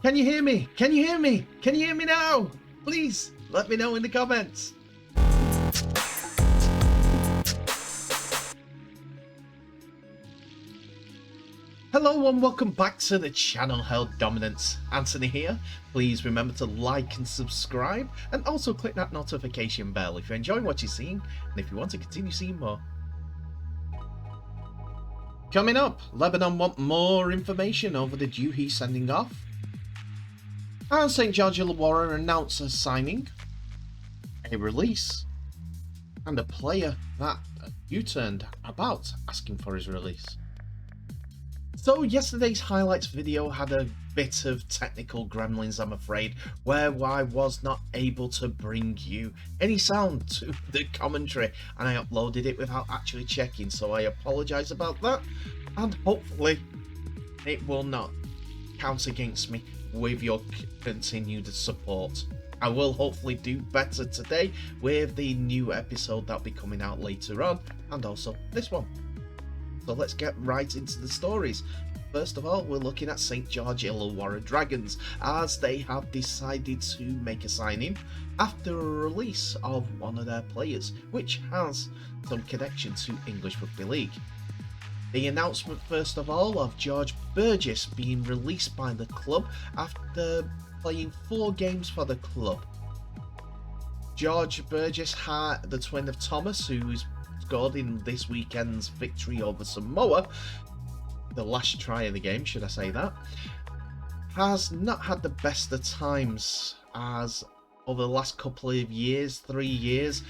Can you hear me? Can you hear me? Can you hear me now? Please let me know in the comments. Hello and welcome back to the channel Held Dominance. Anthony here. Please remember to like and subscribe, and also click that notification bell if you're enjoying what you're seeing and if you want to continue seeing more. Coming up, Lebanon want more information over the Doueihi sending off, and St.George Illawarra announce a signing, a release, and a player that U-turned about asking for his release. So yesterday's highlights video had a bit of technical gremlins, I'm afraid, where I was not able to bring you any sound to the commentary, and I uploaded it without actually checking, so I apologise about that, and hopefully it will not count against me with your continued support. I will hopefully do better today with the new episode that'll be coming out later on, and also this one. So let's get right into the stories. First of all, we're looking at St. George Illawarra Dragons, as they have decided to make a signing after a release of one of their players, which has some connection to English Rugby League. The announcement, first of all, of George Burgess being released by the club after playing 4 games for the club. George Burgess, the twin of Thomas, who's scored in this weekend's victory over Samoa, the last try of the game, should I say that, has not had the best of times, as over the last couple of years, 3 years,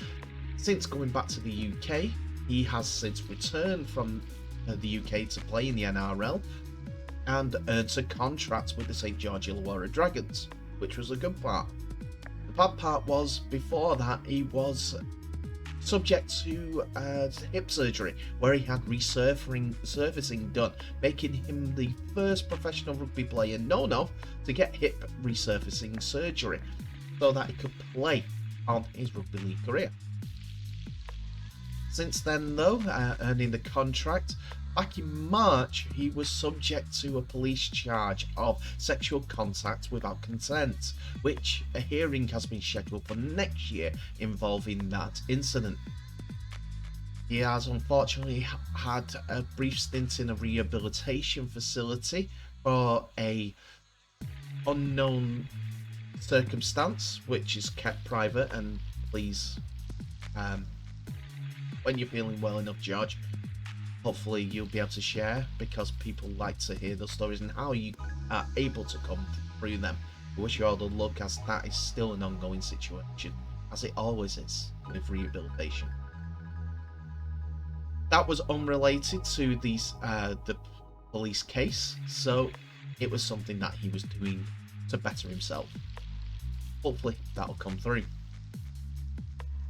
since going back to the UK. He has since returned from the UK to play in the NRL and earned a contract with the St. George Illawarra Dragons, which was a good part. The bad part was, before that, he was subject to hip surgery, where he had resurfacing done, making him the first professional rugby player known of to get hip resurfacing surgery, so that he could play on his rugby league career. Since then, though, earning the contract, back in March, he was subject to a police charge of sexual contact without consent, which a hearing has been scheduled for next year involving that incident. He has unfortunately had a brief stint in a rehabilitation facility for a unknown circumstance, which is kept private, and please, when you're feeling well enough, George, hopefully you'll be able to share, because people like to hear those stories and how you are able to come through them. I wish you all the luck, as that is still an ongoing situation, as it always is with rehabilitation. That was unrelated to the police case, so it was something that he was doing to better himself. Hopefully that'll come through.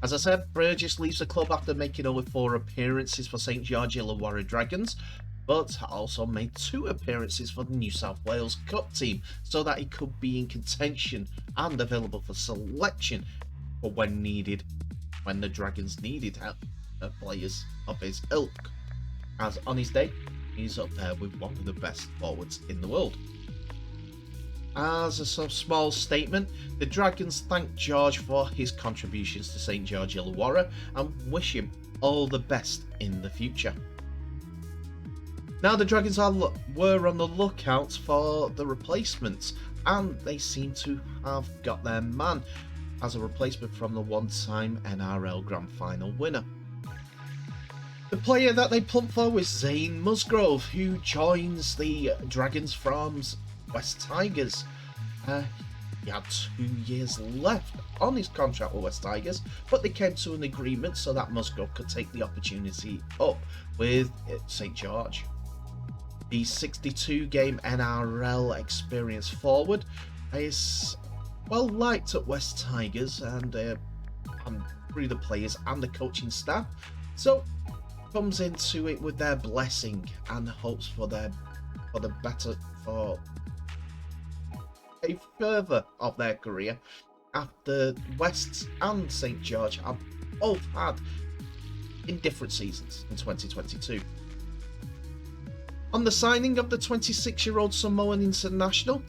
As I said, Burgess leaves the club after making only 4 appearances for St. George Illawarra Dragons, but also made 2 appearances for the New South Wales Cup team, so that he could be in contention and available for selection for when needed, when the Dragons needed help, players of his ilk, as on his day, he's up there with one of the best forwards in the world. As a small statement, the Dragons thank George for his contributions to St. George Illawarra and wish him all the best in the future. Now the Dragons were on the lookout for the replacements, and they seem to have got their man as a replacement from the one-time NRL Grand Final winner. The player that they plumped for was Zane Musgrove, who joins the Dragons from West Tigers. He had 2 years left on his contract with West Tigers, but they came to an agreement so that Musgrove could take the opportunity up with St. George. The 62-game NRL experience forward is well liked at West Tigers and through the players and the coaching staff, so comes into it with their blessing and hopes for the better, for a further of their career, after West and St. George have both had in different seasons in 2022. On the signing of the 26-year-old Samoan international,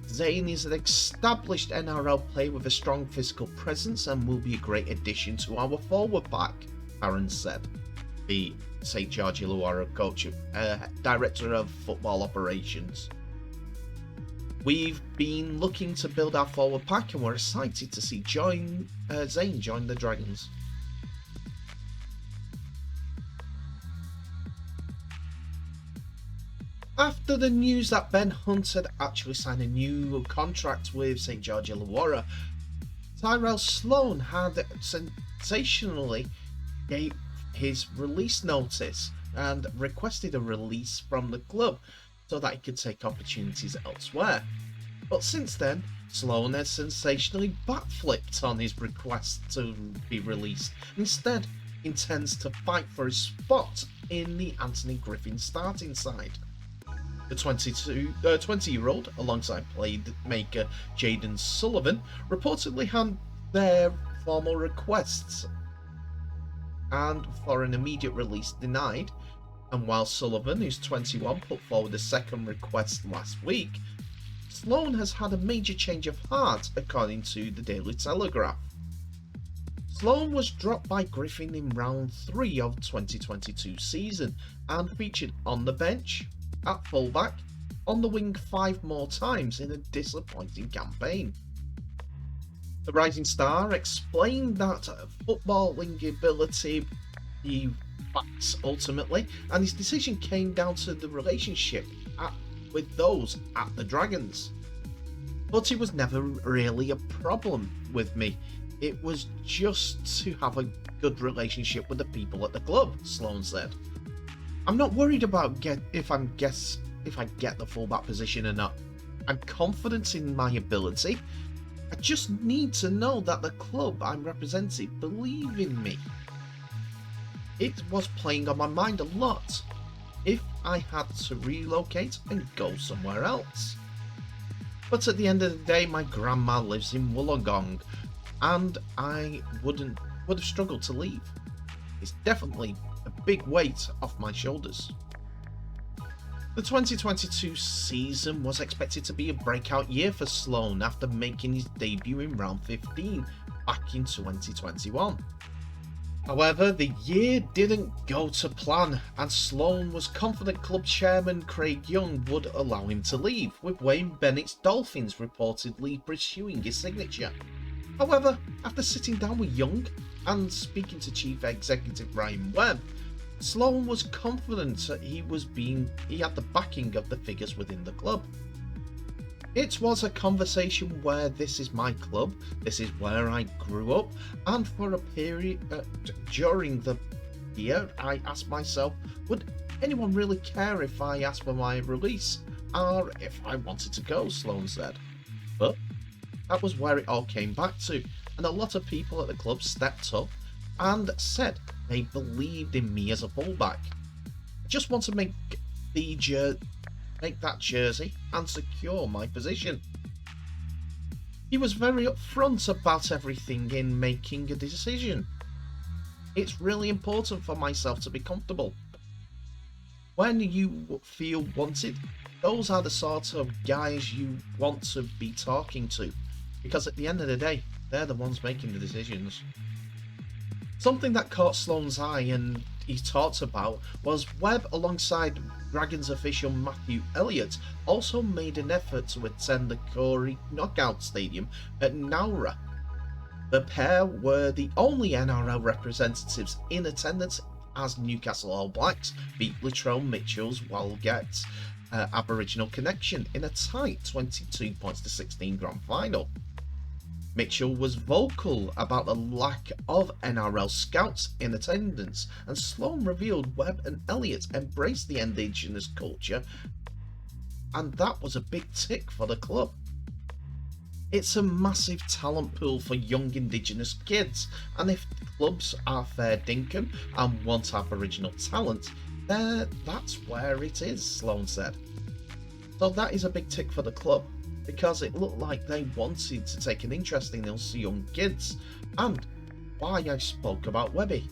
Zane is an established NRL player with a strong physical presence and will be a great addition to our forward pack, Aaron said. The St. George Illawarra coach, director of football operations. We've been looking to build our forward pack and we're excited to see Zane join the Dragons. After the news that Ben Hunt had actually signed a new contract with St. George Illawarra, Tyrell Sloan had sensationally gave his release notice and requested a release from the club so that he could take opportunities elsewhere. But since then, Sloan has sensationally backflipped on his request to be released. Instead, intends to fight for his spot in the Anthony Griffin starting side. The 20-year-old, alongside playmaker Jaden Sullivan, reportedly had their formal requests and for an immediate release denied, and while Sullivan, who's 21, put forward a second request last week, Sloan has had a major change of heart, according to the Daily Telegraph. Sloan was dropped by Griffin in round 3 of the 2022 season and featured on the bench, at fullback, on the wing 5 more times in a disappointing campaign. The rising star explained that footballing ability he lacks ultimately, and his decision came down to the relationship with those at the Dragons. But it was never really a problem with me. It was just to have a good relationship with the people at the club, Sloan said. I'm not worried about if I get the fullback position or not. I'm confident in my ability. I just need to know that the club I'm representing believe in me. It was playing on my mind a lot if I had to relocate and go somewhere else. But at the end of the day, my grandma lives in Wollongong and I would have struggled to leave. It's definitely a big weight off my shoulders. The 2022 season was expected to be a breakout year for Sloan after making his debut in round 15 back in 2021. However, the year didn't go to plan, and Sloan was confident club chairman Craig Young would allow him to leave, with Wayne Bennett's Dolphins reportedly pursuing his signature. However, after sitting down with Young and speaking to Chief Executive Ryan Webb, Sloan was confident that he had the backing of the figures within the club. It was a conversation where this is my club, this is where I grew up, and for a period during the year I asked myself, would anyone really care if I asked for my release, or if I wanted to go, Sloan said. But that was where it all came back to, and a lot of people at the club stepped up and said they believed in me as a fullback. I just want to make that jersey and secure my position. He was very upfront about everything in making a decision. It's really important for myself to be comfortable. When you feel wanted, those are the sort of guys you want to be talking to, because at the end of the day, they're the ones making the decisions. Something that caught Sloan's eye and he talked about was Webb, alongside Dragons official Matthew Elliott, also made an effort to attend the Corey Knockout Stadium at Nowra. The pair were the only NRL representatives in attendance as Newcastle All Blacks beat Latrell Mitchell's Wildcats Aboriginal connection in a tight 22 points to 16 grand final. Mitchell was vocal about the lack of NRL scouts in attendance, and Sloan revealed Webb and Elliott embraced the Indigenous culture, and that was a big tick for the club. It's a massive talent pool for young Indigenous kids, and if clubs are fair dinkum and want Aboriginal talent, that's where it is, Sloan said. So that is a big tick for the club, because it looked like they wanted to take an interest in us young kids, and why I spoke about Webby.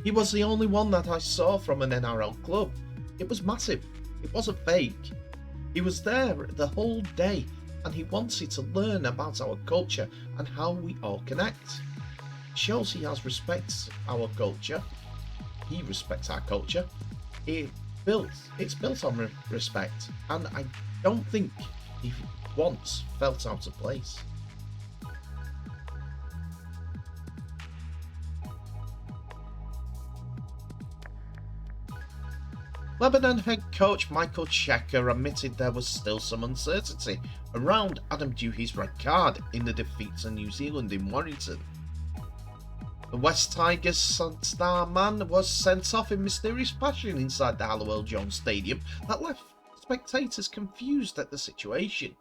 He was the only one that I saw from an NRL club. It was massive. It wasn't fake. He was there the whole day, and he wanted to learn about our culture and how we all connect. Shows he has respect our culture. He respects our culture. It's built on respect, and I don't think he once felt out of place. Lebanon head coach Michael Chieka admitted there was still some uncertainty around Adam Doueihi's red card in the defeat to New Zealand in Warrington. The West Tigers star man was sent off in mysterious fashion inside the Hallowell Jones Stadium that left spectators confused at the situation.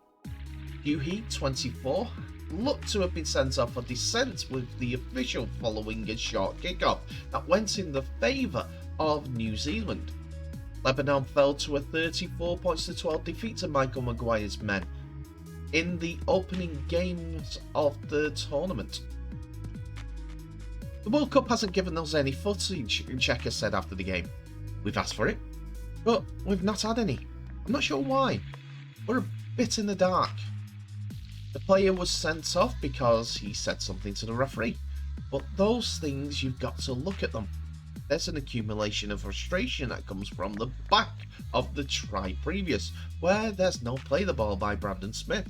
Doueihi, 24, looked to have been sent off for dissent with the official following a short kick-off that went in the favour of New Zealand. Lebanon fell to a 34-12 defeat to Michael Maguire's men in the opening games of the tournament. The World Cup hasn't given us any footage, Chieka said after the game. We've asked for it, but we've not had any. I'm not sure why. We're a bit in the dark. The player was sent off because he said something to the referee, but those things, you've got to look at them. There's an accumulation of frustration that comes from the back of the try previous, where there's no play the ball by Brandon Smith.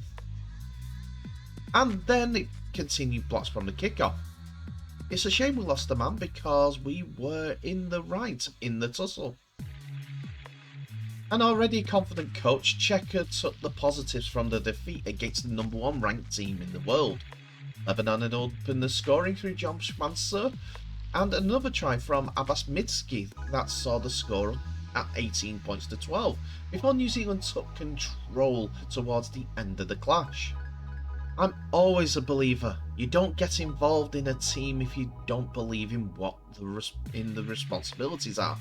And then it continued blocks from the kickoff. It's a shame we lost a man because we were in the right in the tussle. An already confident coach, Chieka took the positives from the defeat against the number 1 ranked team in the world. Lebanon had opened the scoring through John Mansur and another try from Abbas Midski that saw the score at 18-12 before New Zealand took control towards the end of the clash. I'm always a believer. You don't get involved in a team if you don't believe in what the responsibilities are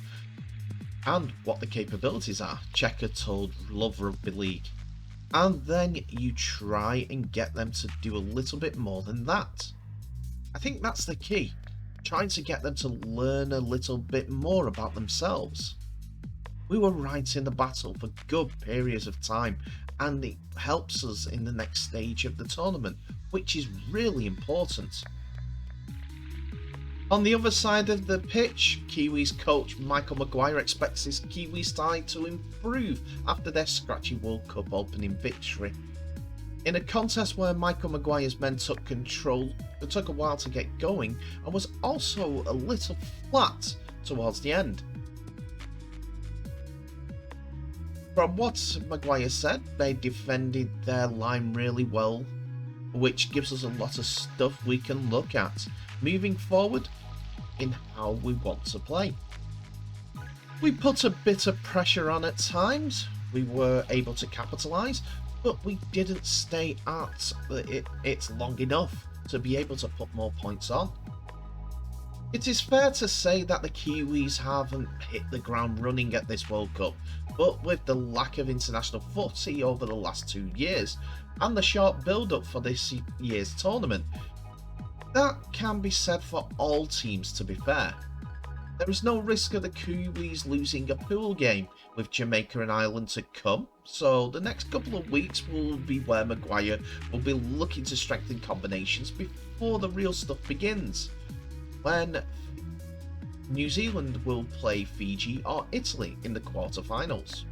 and what the capabilities are, Chieka told Love Rugby League. And then you try and get them to do a little bit more than that. I think that's the key, trying to get them to learn a little bit more about themselves. We were right in the battle for good periods of time, and it helps us in the next stage of the tournament, which is really important. On the other side of the pitch, Kiwis coach Michael Maguire expects his Kiwi side to improve after their scratchy World Cup opening victory. In a contest where Michael Maguire's men took control, it took a while to get going and was also a little flat towards the end. From what Maguire said, they defended their line really well, which gives us a lot of stuff we can look at moving forward in how we want to play. We put a bit of pressure on at times, we were able to capitalise, but we didn't stay at it long enough to be able to put more points on. It is fair to say that the Kiwis haven't hit the ground running at this World Cup, but with the lack of international footy over the last 2 years and the short build-up for this year's tournament, that can be said for all teams, to be fair. There is no risk of the Kiwis losing a pool game with Jamaica and Ireland to come, so the next couple of weeks will be where Maguire will be looking to strengthen combinations before the real stuff begins, when New Zealand will play Fiji or Italy in the quarterfinals.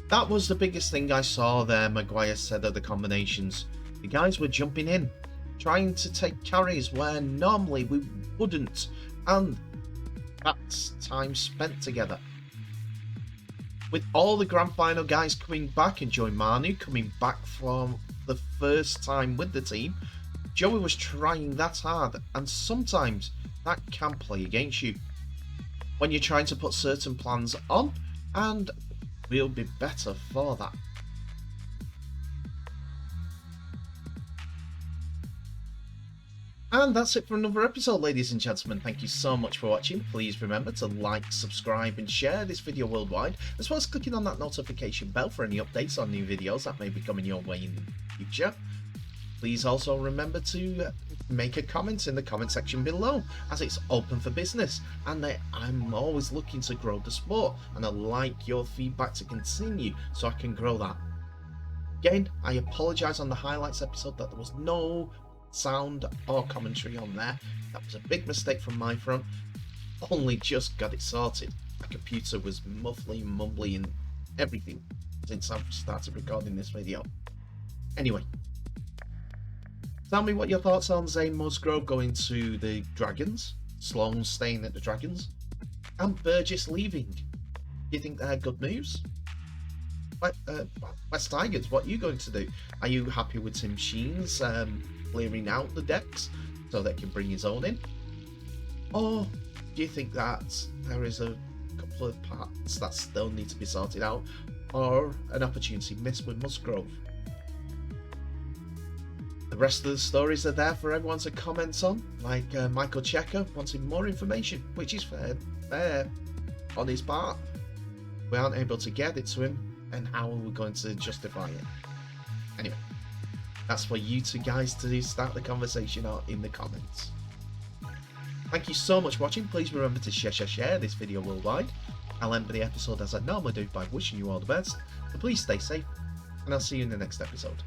That was the biggest thing I saw there, Maguire said of the combinations. The guys were jumping in, trying to take carries where normally we wouldn't, and that's time spent together. With all the grand final guys coming back and Joey Manu coming back from the first time with the team, Joey was trying that hard, and sometimes that can play against you when you're trying to put certain plans on, and we'll be better for that. And that's it for another episode, ladies and gentlemen. Thank you so much for watching. Please remember to like, subscribe and share this video worldwide, as well as clicking on that notification bell for any updates on new videos that may be coming your way in the future. Please also remember to make a comment in the comment section below, as it's open for business, and I'm always looking to grow the sport, and I like your feedback to continue so I can grow that. Again, I apologise on the highlights episode that there was no sound or commentary on there. That was a big mistake from my front. Only just got it sorted. My computer was mumbly and everything since I've started recording this video. Anyway, tell me what your thoughts on Zane Musgrove going to the Dragons, Sloan staying at the Dragons, and Burgess leaving. Do you think they're good moves? West Tigers, what are you going to do? Are you happy with Tim Sheen's clearing out the decks so they can bring his own in? Or do you think that there is a couple of parts that still need to be sorted out, or an opportunity missed with Musgrove? The rest of the stories are there for everyone to comment on, like Michael Chieka wanting more information, which is fair on his part. We aren't able to get it to him, and how are we going to justify it? Anyway, that's for you two guys to start the conversation out in the comments. Thank you so much for watching. Please remember to share this video worldwide. I'll end the episode as I normally do by wishing you all the best, so please stay safe, and I'll see you in the next episode.